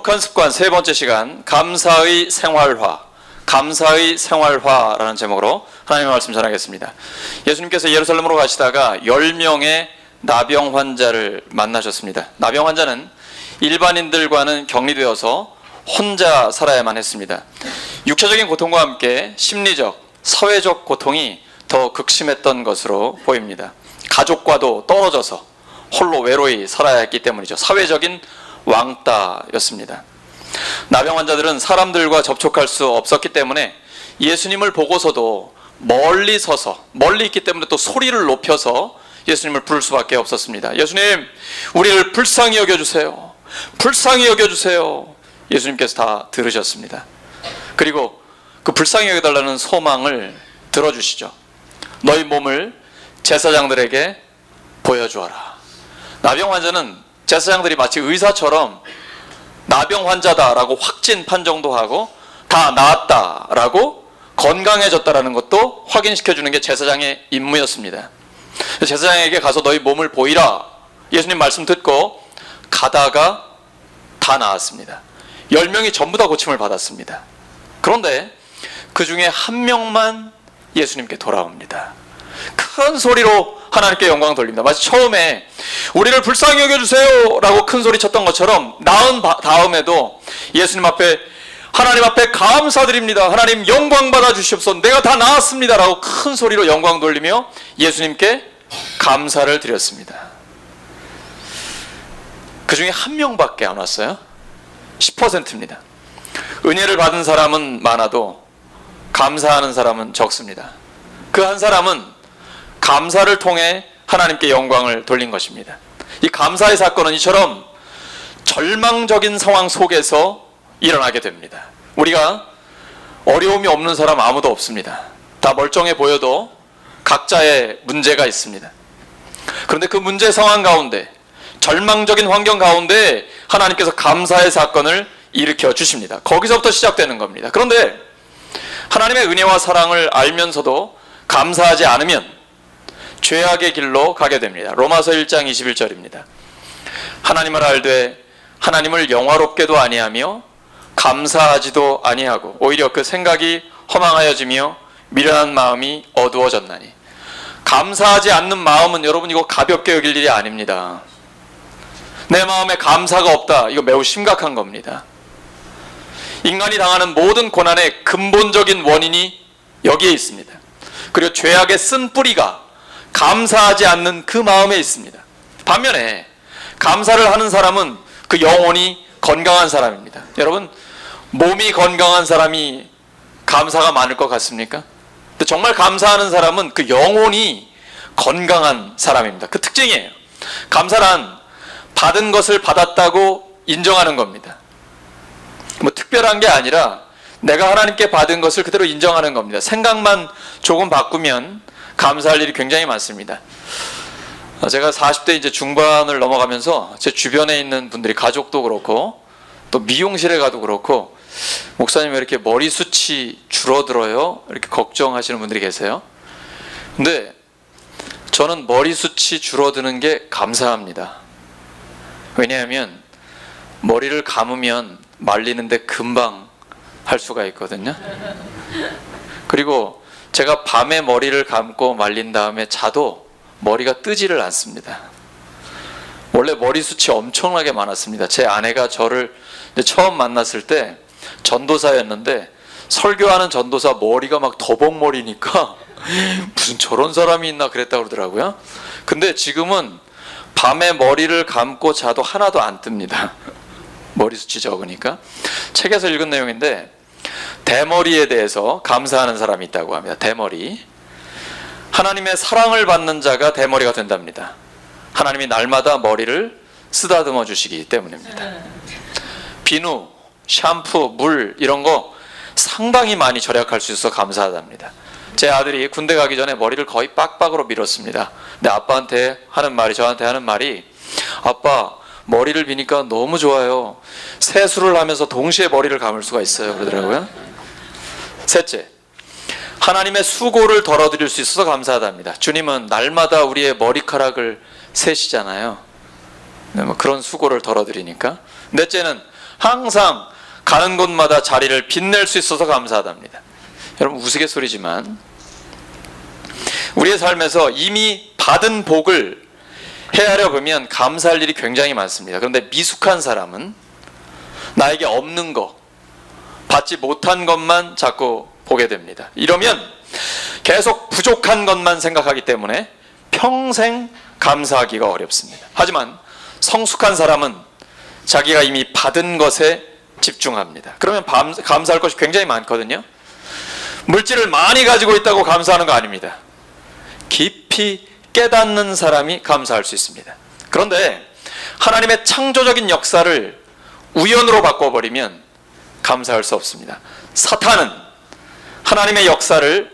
거룩한 습관 세 번째 시간, 감사의 생활화. 감사의 생활화라는 제목으로 하나님의 말씀 전하겠습니다. 예수님께서 예루살렘으로 가시다가 10명의 나병 환자를 만나셨습니다. 나병 환자는 일반인들과는 격리되어서 혼자 살아야만 했습니다. 육체적인 고통과 함께 심리적, 사회적 고통이 더 극심했던 것으로 보입니다. 가족과도 떨어져서 홀로 외로이 살아야 했기 때문이죠. 사회적인 왕따였습니다. 나병 환자들은 사람들과 접촉할 수 없었기 때문에 예수님을 보고서도 멀리 서서, 멀리 있기 때문에 또 소리를 높여서 예수님을 부를 수밖에 없었습니다. 예수님, 우리를 불쌍히 여겨주세요. 불쌍히 여겨주세요. 예수님께서 다 들으셨습니다. 그리고 그 불쌍히 여겨달라는 소망을 들어주시죠. 너희 몸을 제사장들에게 보여주어라. 나병 환자는 제사장들이 마치 의사처럼 나병 환자다라고 확진 판정도 하고 다 나았다라고 건강해졌다라는 것도 확인시켜주는 게 제사장의 임무였습니다. 제사장에게 가서 너희 몸을 보이라. 예수님 말씀 듣고 가다가 다 나았습니다. 10명이 전부 다 고침을 받았습니다. 그런데 그 중에 한 명만 예수님께 돌아옵니다. 큰 소리로 하나님께 영광 돌립니다. 마치 처음에 우리를 불쌍히 여겨주세요 라고 큰 소리 쳤던 것처럼 나은 다음에도 예수님 앞에, 하나님 앞에 감사드립니다. 하나님 영광 받아 주시옵소서. 내가 다 나았습니다 라고 큰 소리로 영광 돌리며 예수님께 감사를 드렸습니다. 그 중에 한 명밖에 안 왔어요. 10%입니다. 은혜를 받은 사람은 많아도 감사하는 사람은 적습니다. 그 한 사람은 감사를 통해 하나님께 영광을 돌린 것입니다. 이 감사의 사건은 이처럼 절망적인 상황 속에서 일어나게 됩니다. 우리가 어려움이 없는 사람 아무도 없습니다. 다 멀쩡해 보여도 각자의 문제가 있습니다. 그런데 그 문제 상황 가운데, 절망적인 환경 가운데 하나님께서 감사의 사건을 일으켜 주십니다. 거기서부터 시작되는 겁니다. 그런데 하나님의 은혜와 사랑을 알면서도 감사하지 않으면 죄악의 길로 가게 됩니다. 로마서 1장 21절입니다. 하나님을 알되 하나님을 영화롭게도 아니하며 감사하지도 아니하고 오히려 그 생각이 허망하여지며 미련한 마음이 어두워졌나니. 감사하지 않는 마음은 여러분 이거 가볍게 여길 일이 아닙니다. 내 마음에 감사가 없다. 이거 매우 심각한 겁니다. 인간이 당하는 모든 고난의 근본적인 원인이 여기에 있습니다. 그리고 죄악의 쓴 뿌리가 감사하지 않는 그 마음에 있습니다. 반면에 감사를 하는 사람은 그 영혼이 건강한 사람입니다. 여러분, 몸이 건강한 사람이 감사가 많을 것 같습니까? 근데 정말 감사하는 사람은 그 영혼이 건강한 사람입니다. 그 특징이에요. 감사란 받은 것을 받았다고 인정하는 겁니다. 뭐 특별한 게 아니라 내가 하나님께 받은 것을 그대로 인정하는 겁니다. 생각만 조금 바꾸면 감사할 일이 굉장히 많습니다. 제가 40대 이제 중반을 넘어가면서 제 주변에 있는 분들이, 가족도 그렇고 또 미용실에 가도 그렇고, 목사님 왜 이렇게 머리숱이 줄어들어요? 이렇게 걱정하시는 분들이 계세요. 근데 저는 머리숱이 줄어드는 게 감사합니다. 왜냐하면 머리를 감으면 말리는데 금방 할 수가 있거든요. 그리고 제가 밤에 머리를 감고 말린 다음에 자도 머리가 뜨지를 않습니다. 원래 머리숱이 엄청나게 많았습니다. 제 아내가 저를 처음 만났을 때 전도사였는데, 설교하는 전도사 머리가 막 더벅머리니까 무슨 저런 사람이 있나 그랬다고 그러더라고요. 근데 지금은 밤에 머리를 감고 자도 하나도 안 뜹니다. 머리숱이 적으니까. 책에서 읽은 내용인데 대머리에 대해서 감사하는 사람이 있다고 합니다. 대머리. 하나님의 사랑을 받는 자가 대머리가 된답니다. 하나님이 날마다 머리를 쓰다듬어 주시기 때문입니다. 비누, 샴푸, 물 이런 거 상당히 많이 절약할 수 있어서 감사하답니다. 제 아들이 군대 가기 전에 머리를 거의 빡빡으로 밀었습니다. 근데 아빠한테 하는 말이, 저한테 하는 말이, 아빠 머리를 비니까 너무 좋아요. 세수를 하면서 동시에 머리를 감을 수가 있어요 그러더라고요. 셋째, 하나님의 수고를 덜어드릴 수 있어서 감사하답니다. 주님은 날마다 우리의 머리카락을 세시잖아요. 뭐 그런 수고를 덜어드리니까. 넷째는 항상 가는 곳마다 자리를 빛낼 수 있어서 감사하답니다. 여러분, 우스갯소리지만 우리의 삶에서 이미 받은 복을 헤아려 보면 감사할 일이 굉장히 많습니다. 그런데 미숙한 사람은 나에게 없는 거, 받지 못한 것만 자꾸 보게 됩니다. 이러면 계속 부족한 것만 생각하기 때문에 평생 감사하기가 어렵습니다. 하지만 성숙한 사람은 자기가 이미 받은 것에 집중합니다. 그러면 감사할 것이 굉장히 많거든요. 물질을 많이 가지고 있다고 감사하는 거 아닙니다. 깊이 깨닫는 사람이 감사할 수 있습니다. 그런데 하나님의 창조적인 역사를 우연으로 바꿔버리면 감사할 수 없습니다. 사탄은 하나님의 역사를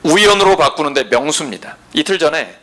우연으로 바꾸는데 명수입니다. 이틀 전에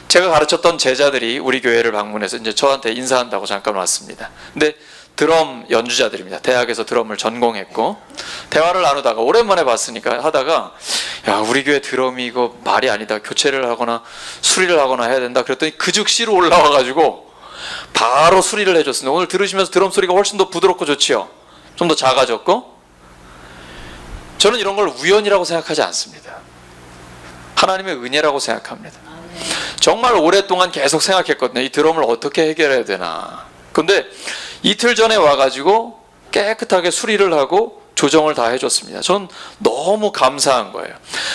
제가 가르쳤던 제자들이 우리 교회를 방문해서 이제 저한테 인사한다고 잠깐 왔습니다. 근데 드럼 연주자들입니다. 대학에서 드럼을 전공했고, 대화를 나누다가 오랜만에 봤으니까 하다가, 야, 우리 교회 드럼이 이거 말이 아니다. 교체를 하거나 수리를 하거나 해야 된다. 그랬더니 그 즉시로 올라와가지고 바로 수리를 해줬습니다. 오늘 들으시면서 드럼 소리가 훨씬 더 부드럽고 좋지요. 좀 더 작아졌고. 저는 이런 걸 우연이라고 생각하지 않습니다. 하나님의 은혜라고 생각합니다. 정말 오랫동안 계속 생각했거든요. 이 드럼을 어떻게 해결해야 되나. 근데 이틀 전에 와가지고 깨끗하게 수리를 하고 조정을 다 해줬습니다. 전 너무 감사한 거예요.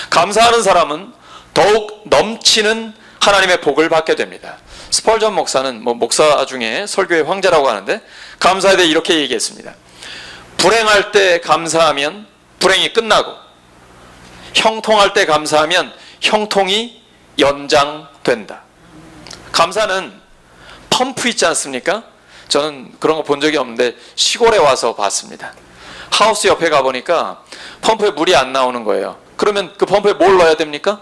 감사하는 사람은 더욱 넘치는 하나님의 복을 받게 됩니다. 스펄전 목사는 목사 중에 설교의 황제라고 하는데 감사에 대해 이렇게 얘기했습니다. 불행할 때 감사하면 불행이 끝나고, 형통할 때 감사하면 형통이 연장된다. 감사는 펌프 있지 않습니까? 저는 그런 거 본 적이 없는데 시골에 와서 봤습니다. 하우스 옆에 가보니까 펌프에 물이 안 나오는 거예요. 그러면 그 펌프에 뭘 넣어야 됩니까?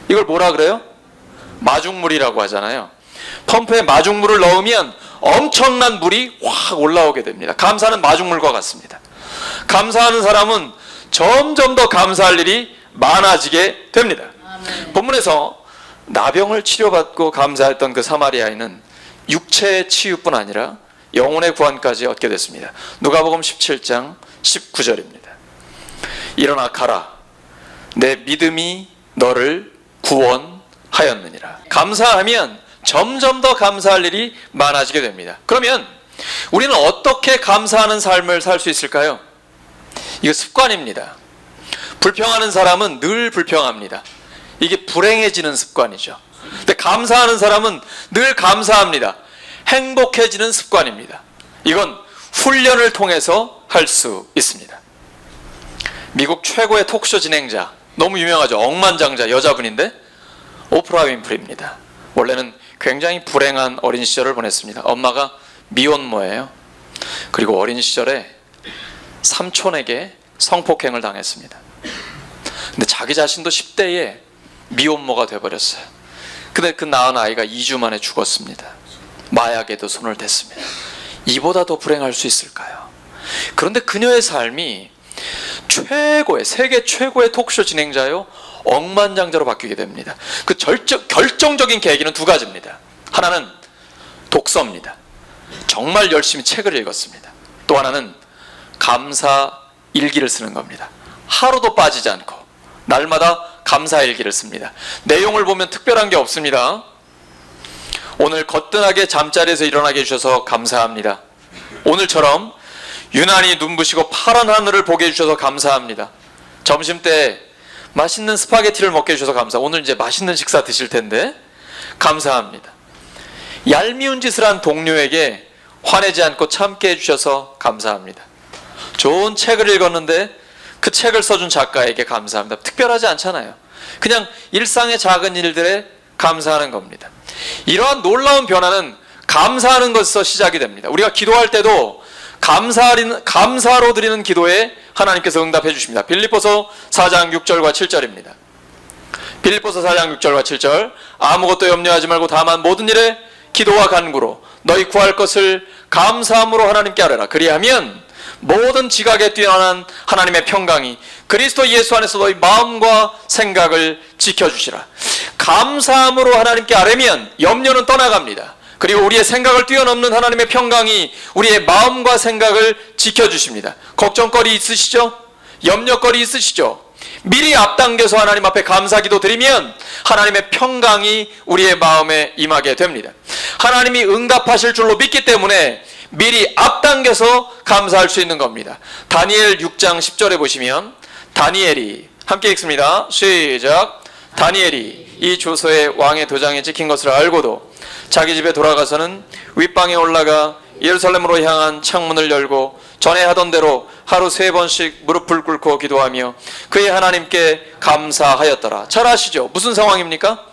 이걸 뭐라 그래요? 마중물이라고 하잖아요. 펌프에 마중물을 넣으면 엄청난 물이 확 올라오게 됩니다. 감사는 마중물과 같습니다. 감사하는 사람은 점점 더 감사할 일이 많아지게 됩니다. 아멘. 본문에서 나병을 치료받고 감사했던 그 사마리아인은 육체의 치유뿐 아니라 영혼의 구원까지 얻게 됐습니다. 누가복음 17장 19절입니다. 일어나 가라. 내 믿음이 너를 구원하였느니라. 감사하면 점점 더 감사할 일이 많아지게 됩니다. 그러면 우리는 어떻게 감사하는 삶을 살 수 있을까요? 이거 습관입니다. 불평하는 사람은 늘 불평합니다. 이게 불행해지는 습관이죠. 근데 감사하는 사람은 늘 감사합니다. 행복해지는 습관입니다. 이건 훈련을 통해서 할 수 있습니다. 미국 최고의 토크쇼 진행자, 너무 유명하죠. 억만장자 여자분인데 오프라 윈프리입니다. 원래는 굉장히 불행한 어린 시절을 보냈습니다. 엄마가 미혼모예요. 그리고 어린 시절에 삼촌에게 성폭행을 당했습니다. 근데 자기 자신도 10대에 미혼모가 돼버렸어요. 근데 그 낳은 아이가 2주 만에 죽었습니다. 마약에도 손을 댔습니다. 이보다 더 불행할 수 있을까요? 그런데 그녀의 삶이 세계 최고의 토크쇼 진행자요, 억만장자로 바뀌게 됩니다. 그 결정적인 계기는 두 가지입니다. 하나는 독서입니다. 정말 열심히 책을 읽었습니다. 또 하나는 감사 일기를 쓰는 겁니다. 하루도 빠지지 않고 날마다 감사 일기를 씁니다. 내용을 보면 특별한 게 없습니다. 오늘 거뜬하게 잠자리에서 일어나게 해주셔서 감사합니다. 오늘처럼 유난히 눈부시고 파란 하늘을 보게 해주셔서 감사합니다. 점심때 맛있는 스파게티를 먹게 해주셔서 감사합니다. 오늘 이제 맛있는 식사 드실 텐데 감사합니다. 얄미운 짓을 한 동료에게 화내지 않고 참게 해주셔서 감사합니다. 좋은 책을 읽었는데 그 책을 써준 작가에게 감사합니다. 특별하지 않잖아요. 그냥 일상의 작은 일들에 감사하는 겁니다. 이러한 놀라운 변화는 감사하는 것에서 시작이 됩니다. 우리가 기도할 때도 감사로 드리는 기도에 하나님께서 응답해 주십니다. 빌립보서 4장 6절과 7절입니다. 빌립보서 4장 6절과 7절. 아무것도 염려하지 말고 다만 모든 일에 기도와 간구로 너희 구할 것을 감사함으로 하나님께 아뢰라. 그리하면 모든 지각에 뛰어난 하나님의 평강이 그리스도 예수 안에서 너희 마음과 생각을 지켜주시라. 감사함으로 하나님께 아뢰면 염려는 떠나갑니다. 그리고 우리의 생각을 뛰어넘는 하나님의 평강이 우리의 마음과 생각을 지켜주십니다. 걱정거리 있으시죠? 염려거리 있으시죠? 미리 앞당겨서 하나님 앞에 감사기도 드리면 하나님의 평강이 우리의 마음에 임하게 됩니다. 하나님이 응답하실 줄로 믿기 때문에 미리 앞당겨서 감사할 수 있는 겁니다. 다니엘 6장 10절에 보시면 다니엘이, 함께 읽습니다. 시작. 다니엘이 이 조서에 왕의 도장에 찍힌 것을 알고도 자기 집에 돌아가서는 윗방에 올라가 예루살렘으로 향한 창문을 열고 전에 하던 대로 하루 3번씩 무릎을 꿇고 기도하며 그의 하나님께 감사하였더라. 잘 아시죠? 무슨 상황입니까?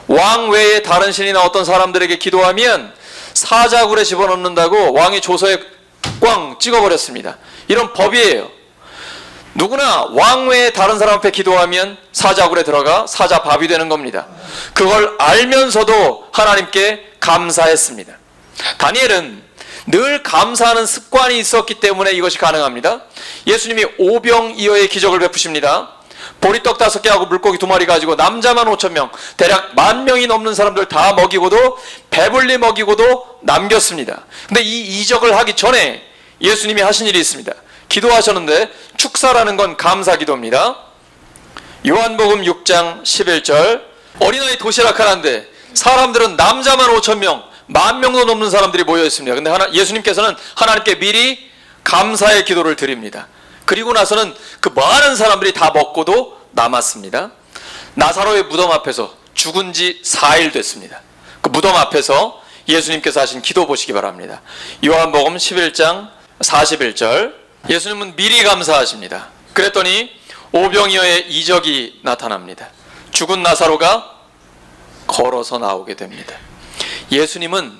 왕 외에 다른 신이나 어떤 사람들에게 기도하면 사자굴에 집어넣는다고 왕이 조서에 꽝 찍어버렸습니다. 이런 법이에요. 누구나 왕 외에 다른 사람 앞에 기도하면 사자굴에 들어가 사자밥이 되는 겁니다. 그걸 알면서도 하나님께 감사했습니다. 다니엘은 늘 감사하는 습관이 있었기 때문에 이것이 가능합니다. 예수님이 오병이어의 기적을 베푸십니다. 보리떡 5개하고 물고기 2마리 가지고 남자만 5,000명, 대략 10,000명이 넘는 사람들 다 먹이고도 배불리 먹이고도 남겼습니다. 근데 이 이적을 하기 전에 예수님이 하신 일이 있습니다. 기도하셨는데 축사라는 건 감사 기도입니다. 요한복음 6장 11절 어린아이 도시락 하나인데 사람들은 남자만 5,000명, 10,000명도 넘는 사람들이 모여 있습니다. 근데 예수님께서는 하나님께 미리 감사의 기도를 드립니다. 그리고 나서는 그 많은 사람들이 다 먹고도 남았습니다. 나사로의 무덤 앞에서 죽은 지 4일 됐습니다. 그 무덤 앞에서 예수님께서 하신 기도 보시기 바랍니다. 요한복음 11장 41절 예수님은 미리 감사하십니다. 그랬더니 오병이어의 이적이 나타납니다. 죽은 나사로가 걸어서 나오게 됩니다. 예수님은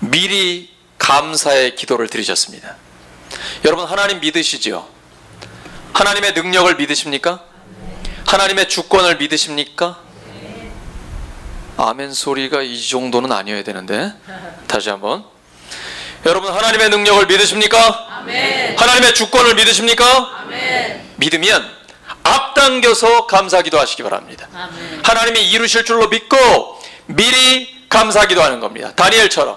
미리 감사의 기도를 드리셨습니다. 여러분 하나님 믿으시죠? 하나님의 능력을 믿으십니까? 하나님의 주권을 믿으십니까? 아멘 소리가 이 정도는 아니어야 되는데 다시 한번 여러분 하나님의 능력을 믿으십니까? 아멘. 하나님의 주권을 믿으십니까? 아멘. 믿으면 앞당겨서 감사기도 하시기 바랍니다. 아멘. 하나님이 이루실 줄로 믿고 미리 감사기도 하는 겁니다. 다니엘처럼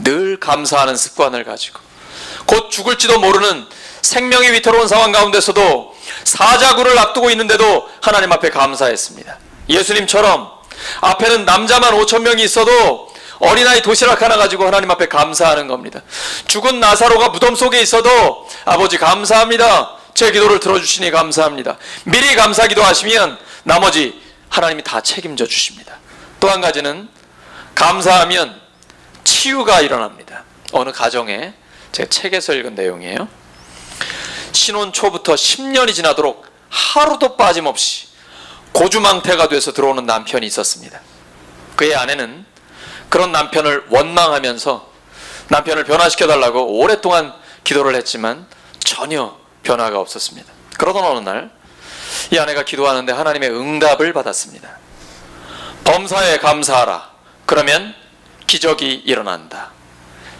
늘 감사하는 습관을 가지고 곧 죽을지도 모르는 생명이 위태로운 상황 가운데서도 사자굴을 앞두고 있는데도 하나님 앞에 감사했습니다. 예수님처럼 앞에는 남자만 5,000명이 있어도 어린아이 도시락 하나 가지고 하나님 앞에 감사하는 겁니다. 죽은 나사로가 무덤 속에 있어도 아버지 감사합니다. 제 기도를 들어주시니 감사합니다. 미리 감사기도 하시면 나머지 하나님이 다 책임져 주십니다. 또 한 가지는 감사하면 치유가 일어납니다. 어느 가정에 제가 책에서 읽은 내용이에요. 신혼 초부터 10년이 지나도록 하루도 빠짐없이 고주망태가 돼서 들어오는 남편이 있었습니다. 그의 아내는 그런 남편을 원망하면서 남편을 변화시켜달라고 오랫동안 기도를 했지만 전혀 변화가 없었습니다. 그러던 어느 날 이 아내가 기도하는데 하나님의 응답을 받았습니다. 범사에 감사하라. 그러면 기적이 일어난다.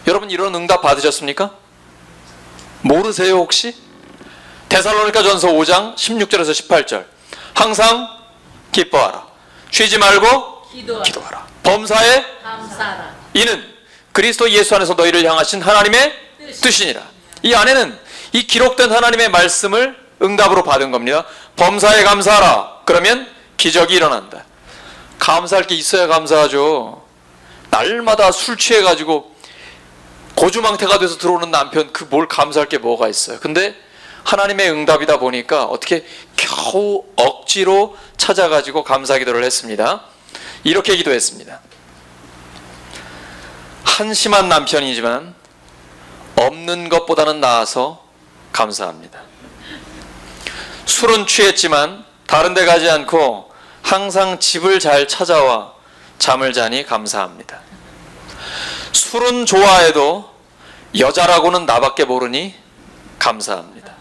여러분 이런 응답 받으셨습니까? 모르세요 혹시? 데살로니가전서 5장 16절에서 18절 항상 기뻐하라. 쉬지 말고 기도하라. 범사에 감사하라. 이는 그리스도 예수 안에서 너희를 향하신 하나님의 뜻이니라. 이 아내는 이 기록된 하나님의 말씀을 응답으로 받은 겁니다. 범사에 감사하라. 그러면 기적이 일어난다. 감사할 게 있어야 감사하죠. 날마다 술 취해가지고 고주망태가 돼서 들어오는 남편 그 뭘 감사할 게 뭐가 있어요. 근데 하나님의 응답이다 보니까 어떻게 겨우 억지로 찾아가지고 감사기도를 했습니다. 이렇게 기도했습니다. 한심한 남편이지만 없는 것보다는 나아서 감사합니다. 술은 취했지만 다른 데 가지 않고 항상 집을 잘 찾아와 잠을 자니 감사합니다. 술은 좋아해도 여자라고는 나밖에 모르니 감사합니다.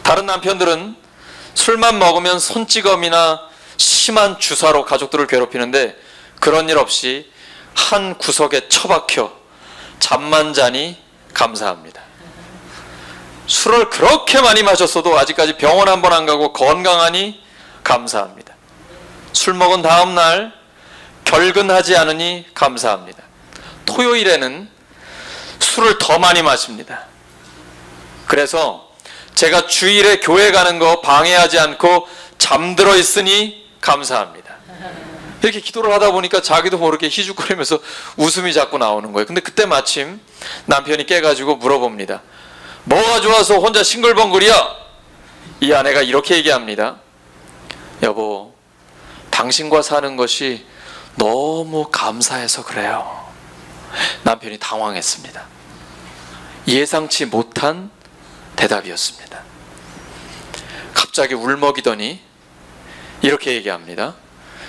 다른 남편들은 술만 먹으면 손찌검이나 심한 주사로 가족들을 괴롭히는데 그런 일 없이 한 구석에 처박혀 잠만 자니 감사합니다. 술을 그렇게 많이 마셨어도 아직까지 병원 한 번 안 가고 건강하니 감사합니다. 술 먹은 다음 날 결근하지 않으니 감사합니다. 토요일에는 술을 더 많이 마십니다. 그래서 제가 주일에 교회 가는 거 방해하지 않고 잠들어 있으니 감사합니다. 이렇게 기도를 하다 보니까 자기도 모르게 희죽거리면서 웃음이 자꾸 나오는 거예요. 근데 그때 마침 남편이 깨가지고 물어봅니다. 뭐가 좋아서 혼자 싱글벙글이야? 이 아내가 이렇게 얘기합니다. 여보, 당신과 사는 것이 너무 감사해서 그래요. 남편이 당황했습니다. 예상치 못한 대답이었습니다. 갑자기 울먹이더니 이렇게 얘기합니다.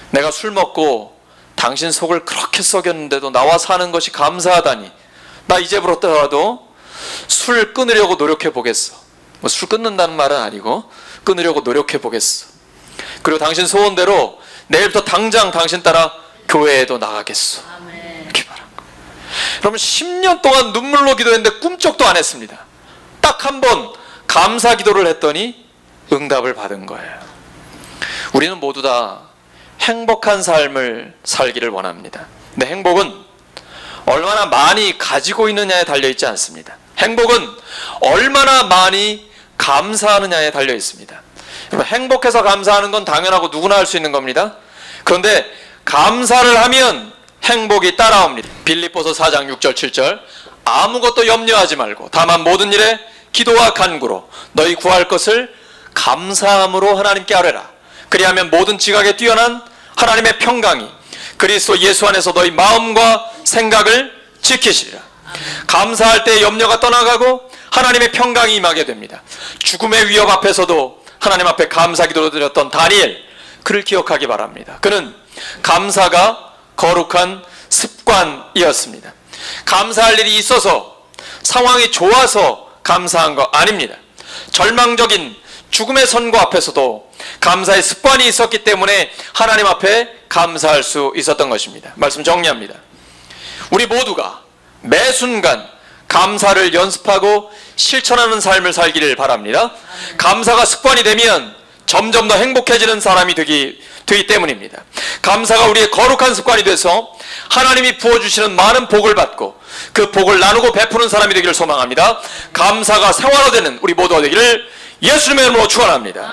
내가 술 먹고 당신 속을 그렇게 썩였는데도 나와 사는 것이 감사하다니, 나 이제부터라도 술 끊으려고 노력해 보겠어. 뭐 술 끊는다는 말은 아니고 끊으려고 노력해 보겠어. 그리고 당신 소원대로 내일부터 당장 당신 따라 교회에도 나가겠어. 이렇게 말한 거예요. 그러면 10년 동안 눈물로 기도했는데 꿈쩍도 안 했습니다. 딱 한 번 감사 기도를 했더니 응답을 받은 거예요. 우리는 모두 다 행복한 삶을 살기를 원합니다. 근데 행복은 얼마나 많이 가지고 있느냐에 달려 있지 않습니다. 행복은 얼마나 많이 감사하느냐에 달려 있습니다. 행복해서 감사하는 건 당연하고 누구나 할 수 있는 겁니다. 그런데 감사를 하면 행복이 따라옵니다. 빌립보서 4장 6절 7절 아무것도 염려하지 말고 다만 모든 일에 기도와 간구로 너희 구할 것을 감사함으로 하나님께 아뢰라. 그리하면 모든 지각에 뛰어난 하나님의 평강이 그리스도 예수 안에서 너희 마음과 생각을 지키시리라. 감사할 때 염려가 떠나가고 하나님의 평강이 임하게 됩니다. 죽음의 위협 앞에서도 하나님 앞에 감사 기도를 드렸던 다니엘, 그를 기억하기 바랍니다. 그는 감사가 거룩한 습관이었습니다. 감사할 일이 있어서, 상황이 좋아서 감사한 거 아닙니다. 절망적인 죽음의 선고 앞에서도 감사의 습관이 있었기 때문에 하나님 앞에 감사할 수 있었던 것입니다. 말씀 정리합니다. 우리 모두가 매 순간 감사를 연습하고 실천하는 삶을 살기를 바랍니다. 감사가 습관이 되면 점점 더 행복해지는 사람이 되기 때문입니다. 감사가 우리의 거룩한 습관이 돼서 하나님이 부어주시는 많은 복을 받고 그 복을 나누고 베푸는 사람이 되기를 소망합니다. 감사가 생활화되는 우리 모두가 되기를 예수님의 이름으로 축원합니다.